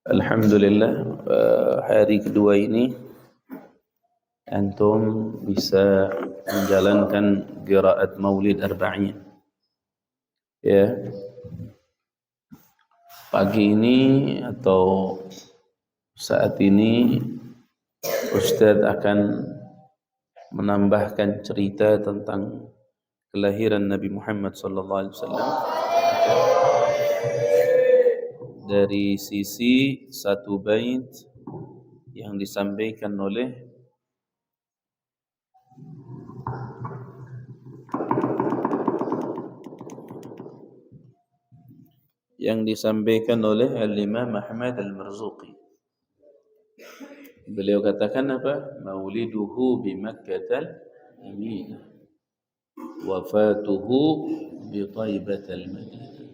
Alhamdulillah, hari kedua ini antum bisa menjalankan qiraat Maulid Arba'in. Ya, pagi ini atau saat ini Ustadz akan menambahkan cerita tentang kelahiran Nabi Muhammad SAW dari sisi satu bait yang disampaikan oleh Al-Imam Ahmad Al-Marzuqi. Beliau katakan apa? Mauliduhu bi Makkatal Aminah, wafatuhu bi Thaibatal Madinah.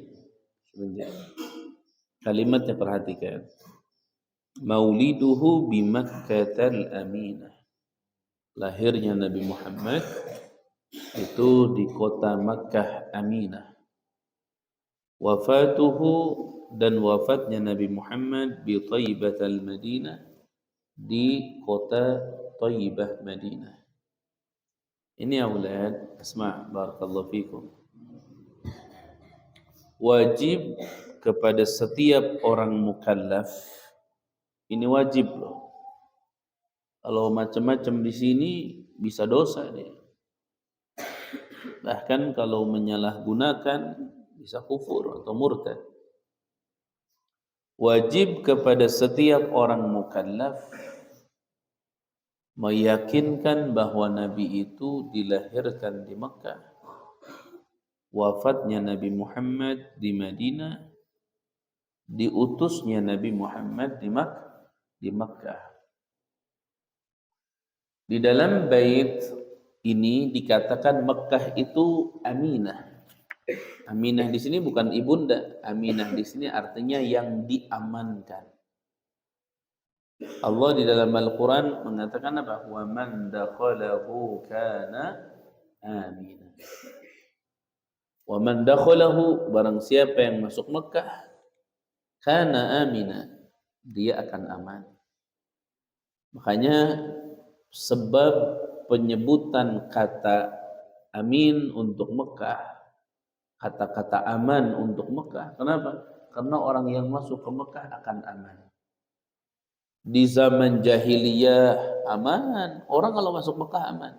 Sebentar. Kalimatnya perhatikan. Mauliduhu bi Makkatal Aminah. Lahirnya Nabi Muhammad itu di kota Makkah Aminah. Wafatuhu dan wafatnya Nabi Muhammad bi Thaibatal Madinah, di kota Thaibah Madinah. Ini aulad, asma' barakallahu fikum. Wajib kepada setiap orang mukallaf, ini wajib loh. Kalau macam-macam di sini bisa dosa dia. Bahkan kalau menyalahgunakan bisa kufur atau murtad. Wajib kepada setiap orang mukallaf meyakinkan bahwa Nabi itu dilahirkan di Makkah, wafatnya Nabi Muhammad di Madinah, diutusnya Nabi Muhammad di Makkah. Di dalam bait ini dikatakan Makkah itu Aminah. Aminah di sini bukan ibunda, Aminah di sini artinya yang diamankan. Allah di dalam Al-Quran mengatakan apa? Wa man dakhalahu kana amina. Wa man dakhalahu, barang siapa yang masuk Mekah, kana amina, dia akan aman. Makanya sebab penyebutan kata amin untuk Mekah, kata-kata aman untuk Mekah. Kenapa? Karena orang yang masuk ke Mekah akan aman. Di zaman jahiliyah aman, orang kalau masuk Mekah aman.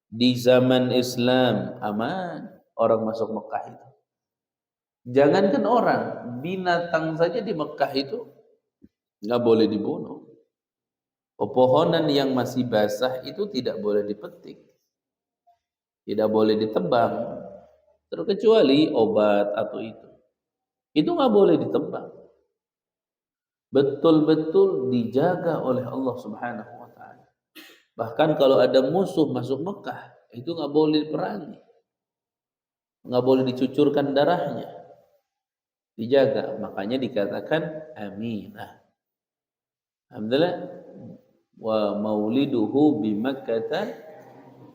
Di zaman Islam aman, orang masuk Mekah itu. Jangankan orang, binatang saja di Mekah itu nggak boleh dibunuh. Pepohonan yang masih basah itu tidak boleh dipetik, tidak boleh ditebang, terkecuali obat atau itu nggak boleh ditebang. Betul-betul dijaga oleh Allah Subhanahu wa ta'ala. Bahkan kalau ada musuh masuk Mekah, itu nggak boleh diperangi, nggak boleh dicucurkan darahnya, dijaga. Makanya dikatakan aminah. Alhamdulillah. Wa mauliduhu bi Makkah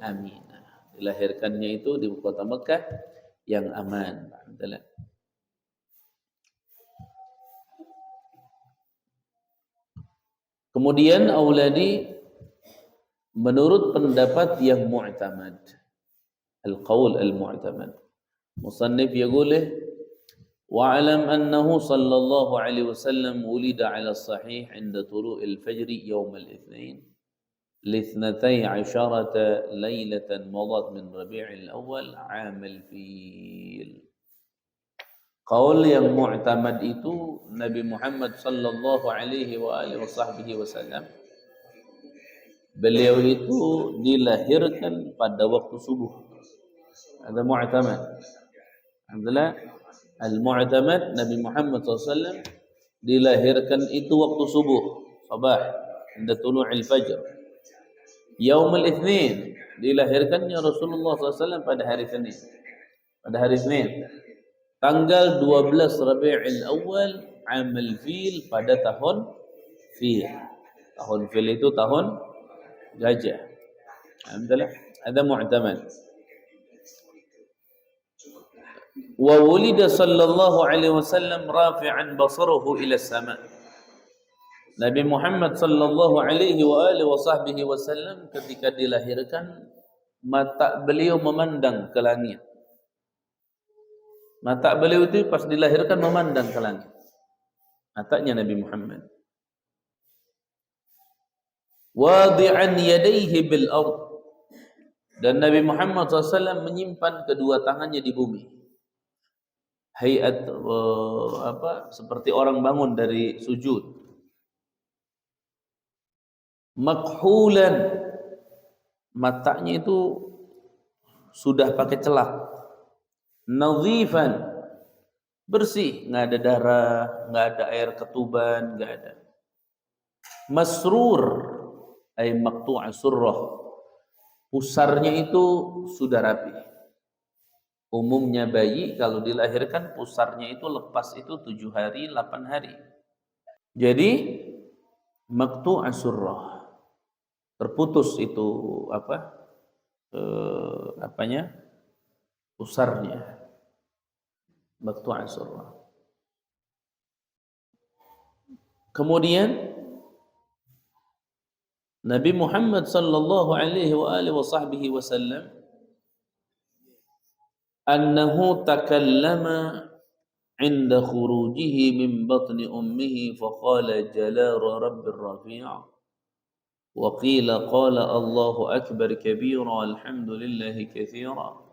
aminah. Dilahirkannya itu di kota Mekah yang aman. Alhamdulillah. Kemudian auladi, menurut pendapat yang mu'tamad, al-qaul al-mu'tamad, musannif yaqulu wa'alam annahu sallallahu alaihi wasallam wulida ala sahih inda tulu'il fajri yawm al-ithnain لاثنتي عشرة ليلة مضت من ربيع الأول عام الفيل. Qaul yang mu'tamad itu Nabi Muhammad sallallahu alaihi wa alihi wasallam, beliau itu dilahirkan pada waktu subuh. Ada mu'tamad. Alhamdulillah, al-mu'tamad Nabi Muhammad SAW dilahirkan itu waktu subuh, sabah, inda tulu'il fajr. Yaumul Itsnin, dilahirkannya Rasulullah SAW pada hari Senin. Pada hari Senin. Tanggal 12 Rabiul Awal, Amal Fil, pada tahun Fil. Tahun Fil itu tahun gajah. Alhamdulillah, ada mu'tamad. Wa wulida sallallahu alaihi wasallam rafi'an basarahu ila sama. Nabi Muhammad sallallahu alaihi wasallam ketika dilahirkan, mata beliau memandang ke langit. Mata beliau itu pas dilahirkan memandang ke langit. Matanya Nabi Muhammad. Wadi'an yadayhi bil ard. Dan Nabi Muhammad SAW menyimpan kedua tangannya di bumi. Hayat seperti orang bangun dari sujud. Makhulan, matanya itu sudah pakai celak. Nadhifan, bersih, nggak ada darah, nggak ada air ketuban, nggak ada. Masrur, ay maqtu'a surrah, pusarnya itu sudah rapi. Umumnya bayi kalau dilahirkan pusarnya itu lepas itu 7 hari, 8 hari. Jadi maqtu'a surrah, terputus itu pusarnya. Maqtu'a surrah. Kemudian Nabi Muhammad sallallahu alaihi wasallam annahu takallama 'inda khurujihi min batni ummihi faqala jalala rabbir rafi' wa qila qala Allahu akbar kabira alhamdulillahi katsira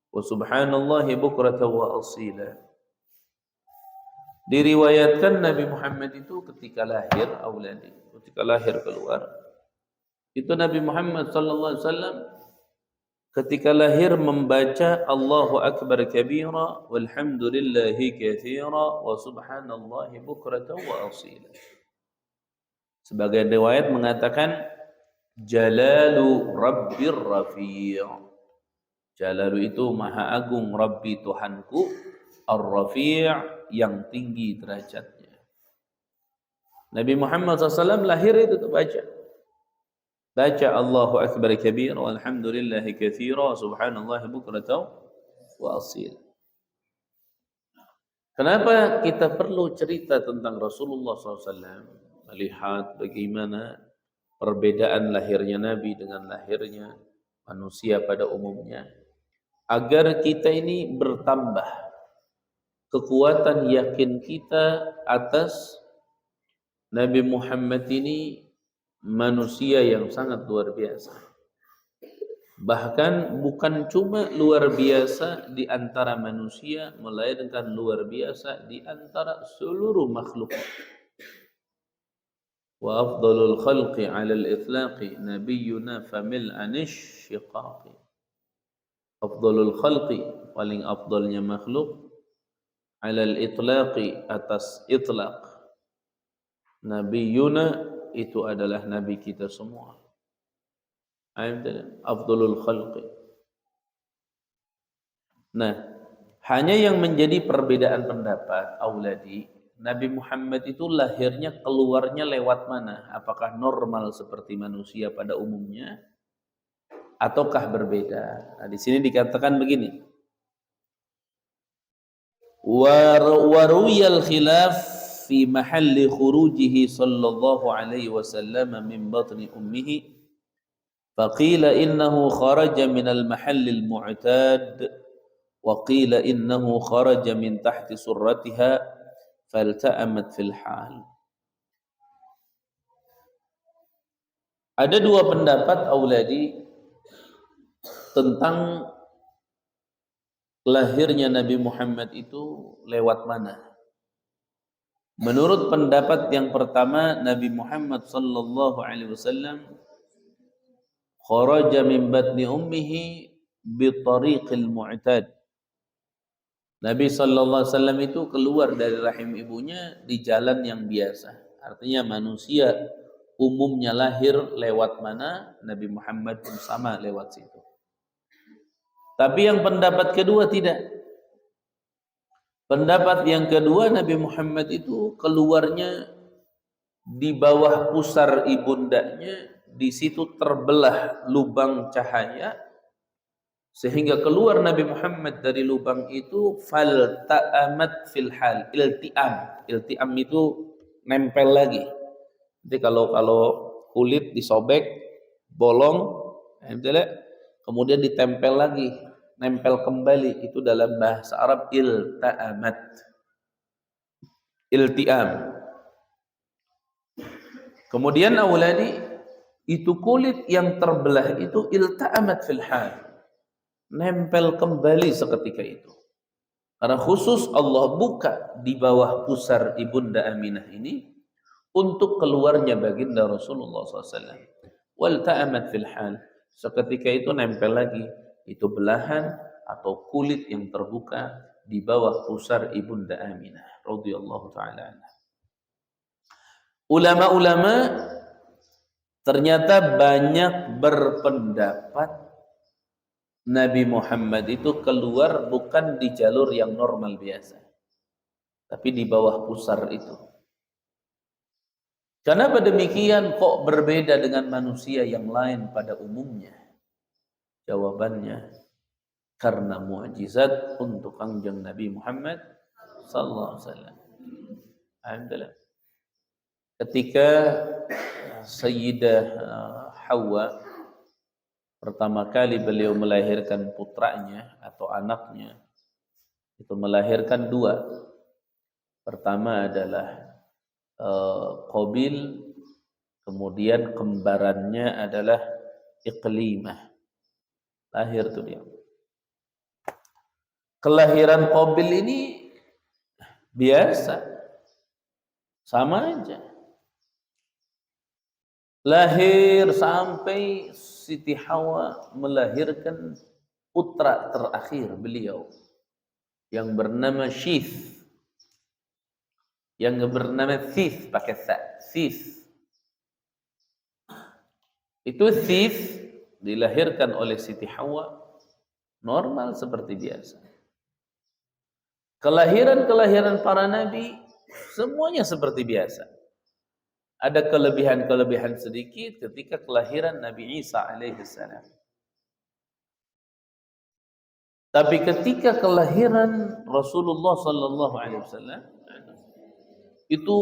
wa subhanallahi bukratan wa asila. Diriwayatkan Nabi Muhammad itu ketika lahir ketika lahir keluar, itu Nabi Muhammad sallallahu alaihi wasallam ketika lahir membaca Allahu akbar kabira walhamdulillahi katsira wa subhanallahi bukratan wa asila. Sebagian riwayat mengatakan jalalu rabbir rafi'. Jalalu itu maha agung, Rabbi Tuhanku, ar-rafi' yang tinggi derajatnya. Nabi Muhammad SAW lahir itu baca Allahu akbar kabir walhamdulillahi katsira subhanallahi bukratan wa asil. Kenapa kita perlu cerita tentang Rasulullah SAW? Melihat bagaimana perbedaan lahirnya Nabi dengan lahirnya manusia pada umumnya, agar kita ini bertambah kekuatan yakin kita atas Nabi Muhammad ini manusia yang sangat luar biasa. Bahkan bukan cuma luar biasa di antara manusia, melainkan luar biasa di antara seluruh makhluk. Wa afdalul khalqi 'ala al-itlaqi nabiyyuna famil anishiqaqi. Afdalul khalqi, paling afdalnya makhluk, 'ala al-itlaqi, atas itlaq. Nabiyyuna itu adalah nabi kita semua. Afdalul khalqi. Nah, hanya yang menjadi perbedaan pendapat auladi, Nabi Muhammad itu lahirnya keluarnya lewat mana? Apakah normal seperti manusia pada umumnya ataukah berbeda? Nah, di sini dikatakan begini. Wa ruwiyal khilaf fi mahalli khurujihi sallallahu alaihi wasallam min batni ummihi faqila innahu kharaja min al-mahall al-mu'tad wa qila innahu kharaja min tahti surratiha falta'amat fil hal. Ada dua pendapat auladi tentang lahirnya Nabi Muhammad itu lewat mana. Menurut pendapat yang pertama, Nabi Muhammad sallallahu alaihi wasallam kharaja min batni ummihi bi tariqil mu'tad. Nabi sallallahu alaihi wasallam itu keluar dari rahim ibunya di jalan yang biasa. Artinya manusia umumnya lahir lewat mana, Nabi Muhammad pun sama lewat situ. Tapi yang pendapat kedua tidak. Pendapat yang kedua, Nabi Muhammad itu keluarnya di bawah pusar ibundanya, di situ terbelah lubang cahaya, sehingga keluar Nabi Muhammad dari lubang itu falta'amat fil hal, ilti'am. Ilti'am itu nempel lagi. Jadi kalau kulit disobek, bolong, kemudian ditempel lagi, nempel kembali, itu dalam bahasa Arab ilta'amat, iltiam. Kemudian awladi, itu kulit yang terbelah itu ilta'amat fil hal, nempel kembali seketika itu. Karena khusus Allah buka di bawah pusar ibunda Aminah ini untuk keluarnya baginda Rasulullah SAW. Wal ta'amat fil hal, seketika itu nempel lagi, itu belahan atau kulit yang terbuka di bawah pusar ibunda Aminah radhiyallahu taala anha. Ulama-ulama ternyata banyak berpendapat Nabi Muhammad itu keluar bukan di jalur yang normal biasa, tapi di bawah pusar itu. Kenapa demikian kok berbeda dengan manusia yang lain pada umumnya? Jawabannya, karena mukjizat untuk kanjeng Nabi Muhammad sallallahu alaihi wasallam. Alhamdulillah. Ketika Sayyidah Hawa pertama kali beliau melahirkan putranya atau anaknya, itu melahirkan dua. Pertama adalah Qabil, kemudian kembarannya adalah Iqlimah. Lahir tuh dia. Kelahiran Qabil ini biasa, sama aja. Lahir sampai Siti Hawa melahirkan putra terakhir beliau yang bernama Syith, yang bernama Thith pakai tha, Thith. Itu Thith dilahirkan oleh Siti Hawa normal seperti biasa. Kelahiran para nabi semuanya seperti biasa. Ada kelebihan-kelebihan sedikit ketika kelahiran Nabi Isa alaihissalam. Tapi ketika kelahiran Rasulullah sallallahu alaihi wasallam itu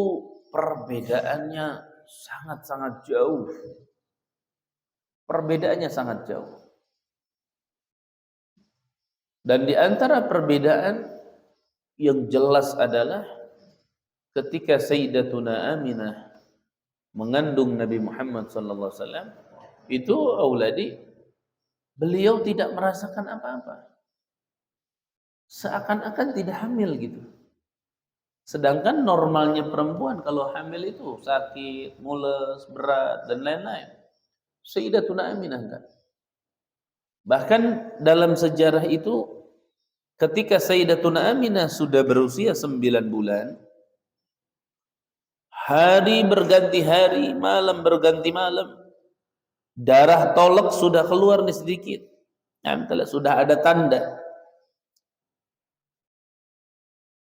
perbedaannya sangat-sangat jauh. Perbedaannya sangat jauh. Dan di antara perbedaan yang jelas adalah ketika Sayyidatuna Aminah mengandung Nabi Muhammad sallallahu alaihi wasallam, itu auladi beliau tidak merasakan apa-apa. Seakan-akan tidak hamil gitu. Sedangkan normalnya perempuan kalau hamil itu sakit, mules, berat dan lain-lain. Sayyidatuna Aminah enggak. Bahkan dalam sejarah itu ketika Sayyidatuna Aminah sudah berusia 9 bulan, hari berganti hari, malam berganti malam, darah tolak sudah keluar nih sedikit. Sudah ada tanda.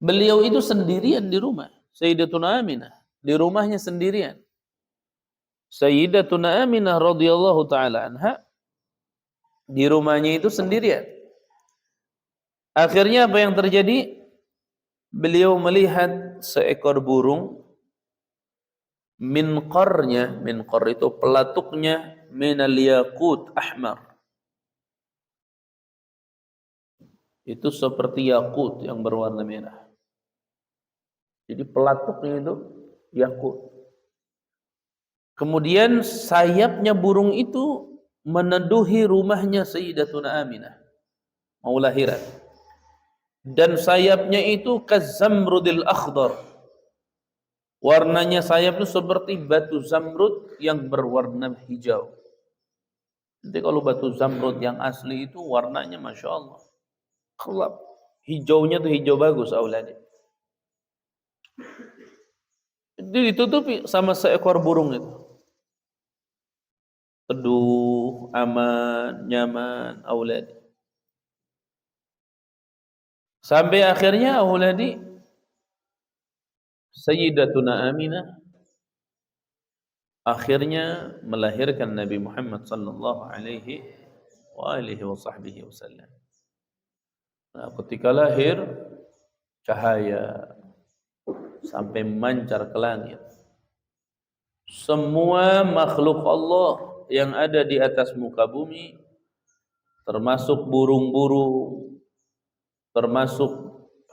Beliau itu sendirian di rumah. Sayyidatuna Aminah di rumahnya sendirian. Sayyidatuna Aminah radhiyallahu taala anha di rumahnya itu sendirian. Akhirnya apa yang terjadi? Beliau melihat seekor burung, minqarnya, minqar itu pelatuknya minal yaqut ahmar. Itu seperti yakut yang berwarna merah. Jadi pelatuknya itu yakut. Kemudian sayapnya burung itu meneduhi rumahnya Sayyidatuna Aminah mau lahiran. Dan sayapnya itu kazamrudil akhdar. Warnanya sayap itu seperti batu zamrud yang berwarna hijau. Jadi kalau batu zamrud yang asli itu warnanya Masya Allah gelap. Hijaunya tuh hijau bagus awalnya. Itu ditutupi sama seekor burung itu. Teduh, aman, nyaman, awalnya. Sampai akhirnya awalnya Sayyidatuna Aminah akhirnya melahirkan Nabi Muhammad sallallahu alaihi wasallam. Nah, ketika lahir cahaya sampai memancar ke langit. semua makhluk Allah yang ada di atas muka bumi, termasuk burung-burung, termasuk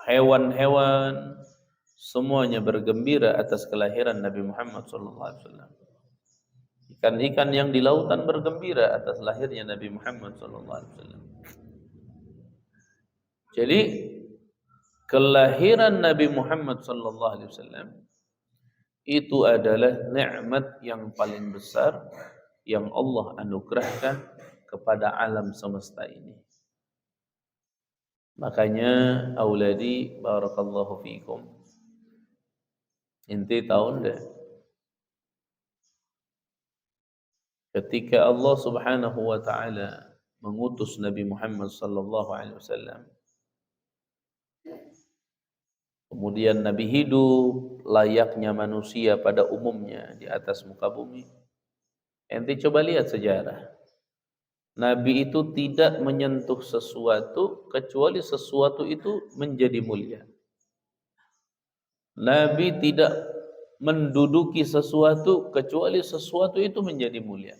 hewan-hewan, semuanya bergembira atas kelahiran Nabi Muhammad SAW. Ikan-ikan yang di lautan bergembira atas lahirnya Nabi Muhammad SAW. Jadi kelahiran Nabi Muhammad SAW itu adalah nikmat yang paling besar yang Allah anugerahkan kepada alam semesta ini. Makanya auladi barakallahu fiikum, inti tahun deh ketika Allah Subhanahu wa taala mengutus Nabi Muhammad sallallahu alaihi wasallam, kemudian Nabi hidup layaknya manusia pada umumnya di atas muka bumi. Ente coba lihat sejarah. Nabi itu tidak menyentuh sesuatu kecuali sesuatu itu menjadi mulia. Nabi tidak menduduki sesuatu kecuali sesuatu itu menjadi mulia.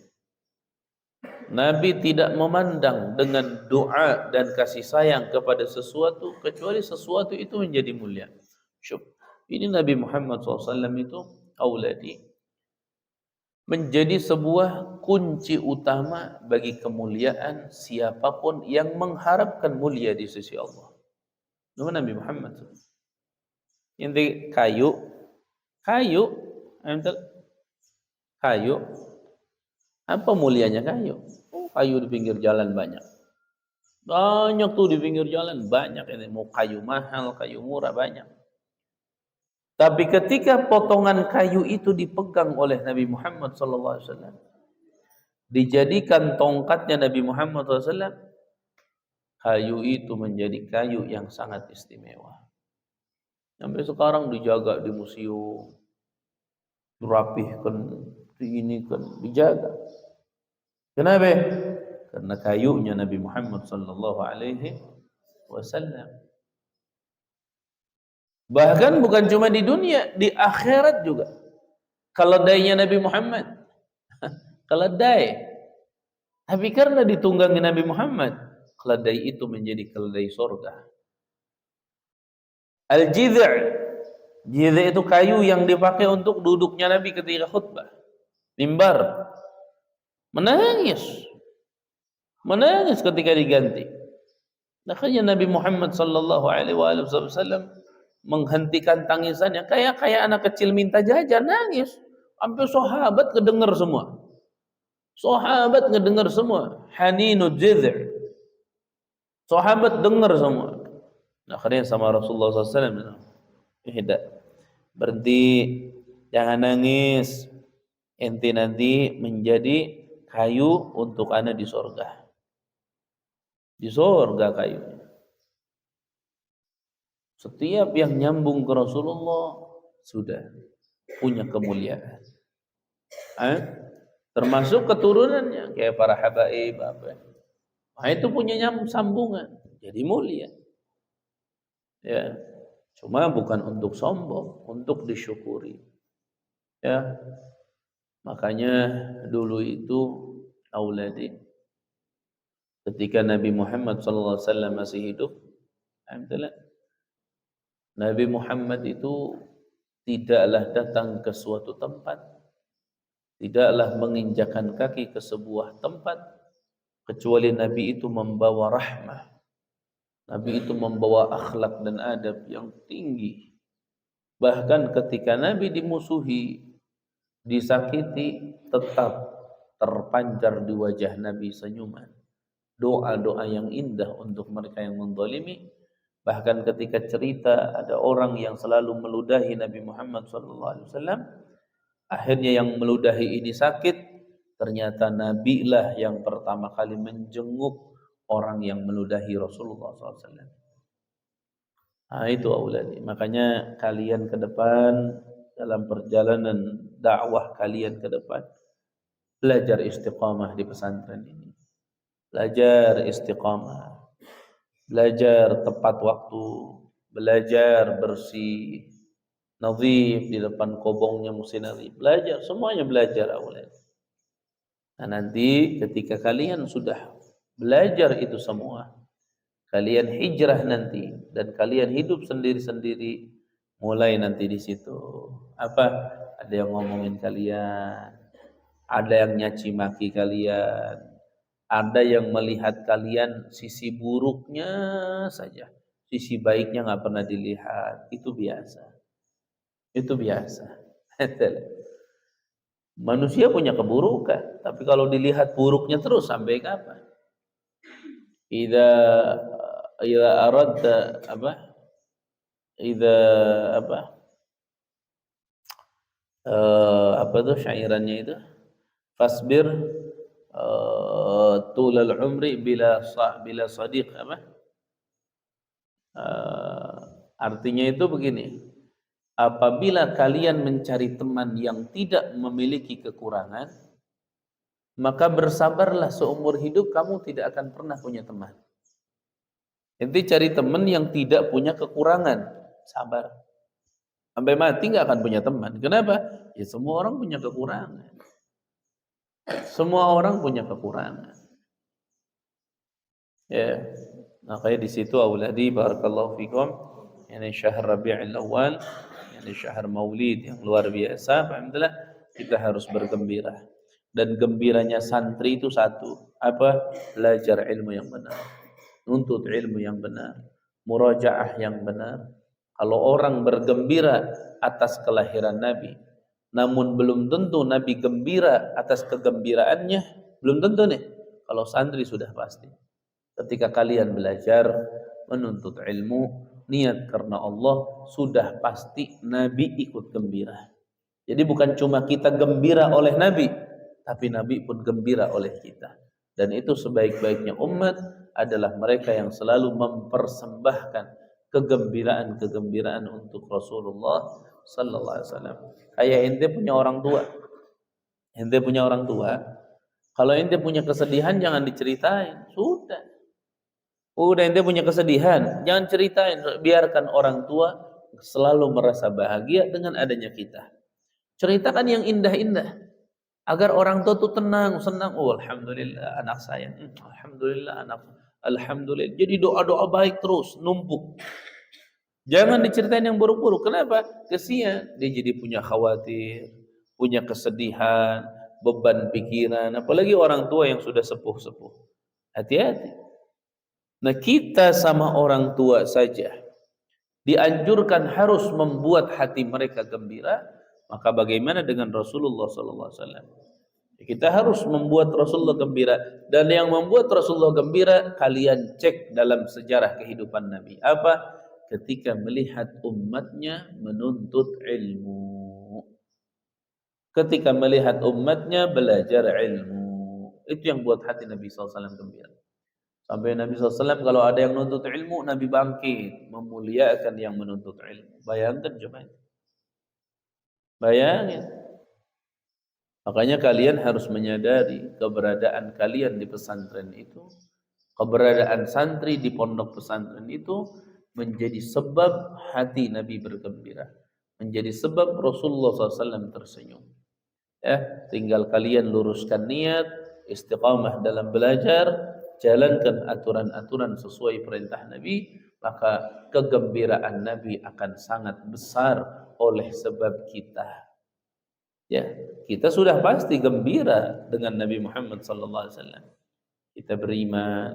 Nabi tidak memandang dengan doa dan kasih sayang kepada sesuatu kecuali sesuatu itu menjadi mulia. Syuk. Ini Nabi Muhammad SAW itu auladi menjadi sebuah kunci utama bagi kemuliaan siapapun yang mengharapkan mulia di sisi Allah. Nama Nabi Muhammad SAW. Inti kayu, kayu. Apa mulianya kayu? Kayu di pinggir jalan banyak. Banyak tuh di pinggir jalan banyak ini. Mau kayu mahal, kayu murah banyak. Tapi ketika potongan kayu itu dipegang oleh Nabi Muhammad SAW, dijadikan tongkatnya Nabi Muhammad SAW, kayu itu menjadi kayu yang sangat istimewa. Sampai sekarang dijaga di museum, dirapihkan, diinikan, dijaga. Kenapa? Karena kayunya Nabi Muhammad SAW. Bahkan bukan cuma di dunia, di akhirat juga. Keledainya Nabi Muhammad. Keledai. Tapi karena ditunggangi Nabi Muhammad, keledai itu menjadi keledai surga. Al-jidh'. Jidh' itu kayu yang dipakai untuk duduknya Nabi ketika khutbah. Mimbar. Menangis ketika diganti. Makanya Nabi Muhammad sallallahu alaihi wasallam menghentikan tangisannya kayak anak kecil minta jajan, nangis. Sampai sahabat ngedengar semua. Haninul jidh'. Sahabat dengar semua. Akhirnya sama Rasulullah SAW, berhenti, jangan nangis. Ente nanti menjadi kayu untuk ana di surga. Di surga kayunya. Setiap yang nyambung ke Rasulullah sudah punya kemuliaan. Termasuk keturunannya kayak para habaib apa. Nah, itu punya sambungan, jadi mulia. Ya. Cuma bukan untuk sombong, untuk disyukuri. Ya. Makanya dulu itu auladi ketika Nabi Muhammad SAW masih hidup, alhamdulillah, Nabi Muhammad itu tidaklah datang ke suatu tempat, tidaklah menginjakan kaki ke sebuah tempat, kecuali Nabi itu membawa rahmah. Nabi itu membawa akhlak dan adab yang tinggi. Bahkan ketika Nabi dimusuhi, disakiti, tetap terpancar di wajah Nabi senyuman. Doa-doa yang indah untuk mereka yang menzalimi. Bahkan ketika cerita ada orang yang selalu meludahi Nabi Muhammad SAW, akhirnya yang meludahi ini sakit, ternyata Nabi lah yang pertama kali menjenguk orang yang meludahi Rasulullah SAW. Nah itu auladi. Makanya kalian ke depan dalam perjalanan dakwah kalian ke depan, belajar istiqamah di pesantren ini. Belajar istiqamah. Belajar tepat waktu, belajar bersih, nadhif, di depan kobongnya mesti nadhif. Belajar, semuanya belajar awalnya. Nah, nanti ketika kalian sudah belajar itu semua, kalian hijrah nanti dan kalian hidup sendiri-sendiri, mulai nanti di situ apa? Ada yang ngomongin kalian, ada yang nyaci maki kalian, ada yang melihat kalian sisi buruknya saja, sisi baiknya nggak pernah dilihat. Itu biasa, itu biasa. Manusia punya keburukan, tapi kalau dilihat buruknya terus sampai kapan? Idza idza aradta apa? Idza apa? Apa tuh syairannya itu? Fasbir tulal umri bila sadiq apa? Artinya itu begini. Apabila kalian mencari teman yang tidak memiliki kekurangan, maka bersabarlah seumur hidup kamu tidak akan pernah punya teman. Nanti cari teman yang tidak punya kekurangan, sabar. Sampai mati nggak akan punya teman. Kenapa? Ya semua orang punya kekurangan. Semua orang punya kekurangan. Ya, makanya di situ auladi barakallahu fikum, ini syahr Rabiul Awal, ini syahr Maulid yang luar biasa. Alhamdulillah kita harus bergembira. Dan gembiranya santri itu satu, apa? Belajar ilmu yang benar, nuntut ilmu yang benar, murajaah yang benar. Kalau orang bergembira atas kelahiran Nabi, namun belum tentu Nabi gembira atas kegembiraannya, belum tentu nih. Kalau santri sudah pasti. Ketika kalian belajar menuntut ilmu, niat karena Allah, sudah pasti Nabi ikut gembira. Jadi bukan cuma kita gembira oleh Nabi, tapi Nabi pun gembira oleh kita. Dan itu sebaik-baiknya umat adalah mereka yang selalu mempersembahkan kegembiraan-kegembiraan untuk Rasulullah sallallahu alaihi wasallam. Kayak ente punya orang tua. Ente punya orang tua. Kalau ente punya kesedihan jangan diceritain, sudah. Udah ente punya kesedihan, jangan ceritain, biarkan orang tua selalu merasa bahagia dengan adanya kita. Ceritakan yang indah-indah agar orang tua tuh tenang, senang. Oh, alhamdulillah anak saya. Alhamdulillah anak. Alhamdulillah. Jadi doa-doa baik terus numpuk. Jangan diceritain yang buruk-buruk. Kenapa? Kesian. Dia jadi punya khawatir, punya kesedihan, beban pikiran. Apalagi orang tua yang sudah sepuh-sepuh. Hati-hati. Nah, kita sama orang tua saja dianjurkan harus membuat hati mereka gembira, maka bagaimana dengan Rasulullah sallallahu alaihi wasallam? Kita harus membuat Rasulullah gembira, dan yang membuat Rasulullah gembira kalian cek dalam sejarah kehidupan Nabi. Apa? Ketika melihat umatnya menuntut ilmu. Ketika melihat umatnya belajar ilmu. Itu yang buat hati Nabi sallallahu alaihi wasallam gembira. Sampai Nabi SAW kalau ada yang menuntut ilmu, Nabi bangkit memuliakan yang menuntut ilmu. Bayangkan coba. Bayangin. Makanya kalian harus menyadari keberadaan kalian di pesantren itu, keberadaan santri di pondok pesantren itu menjadi sebab hati Nabi bergembira, menjadi sebab Rasulullah SAW tersenyum. Ya, tinggal kalian luruskan niat, istiqamah dalam belajar, jalankan aturan-aturan sesuai perintah Nabi, maka kegembiraan Nabi akan sangat besar oleh sebab kita. Ya, kita sudah pasti gembira dengan Nabi Muhammad sallallahu alaihi wasallam. Kita beriman,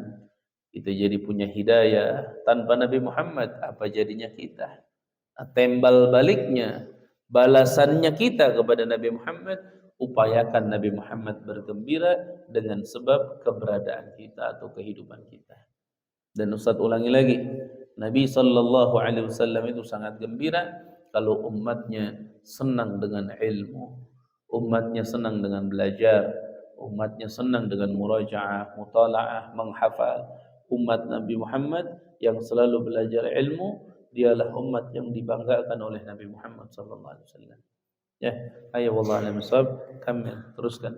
kita jadi punya hidayah. Tanpa Nabi Muhammad apa jadinya kita? Nah, tembal baliknya, balasannya kita kepada Nabi Muhammad, upayakan Nabi Muhammad bergembira dengan sebab keberadaan kita atau kehidupan kita. Dan Ustaz ulangi lagi, Nabi sallallahu alaihi wasallam itu sangat gembira kalau umatnya senang dengan ilmu, umatnya senang dengan belajar, umatnya senang dengan murajaah, mutalaah, menghafal. Umat Nabi Muhammad yang selalu belajar ilmu, dialah umat yang dibanggakan oleh Nabi Muhammad sallallahu alaihi wasallam. Ya, ayo wallah alam bisawab, kamil, teruskan.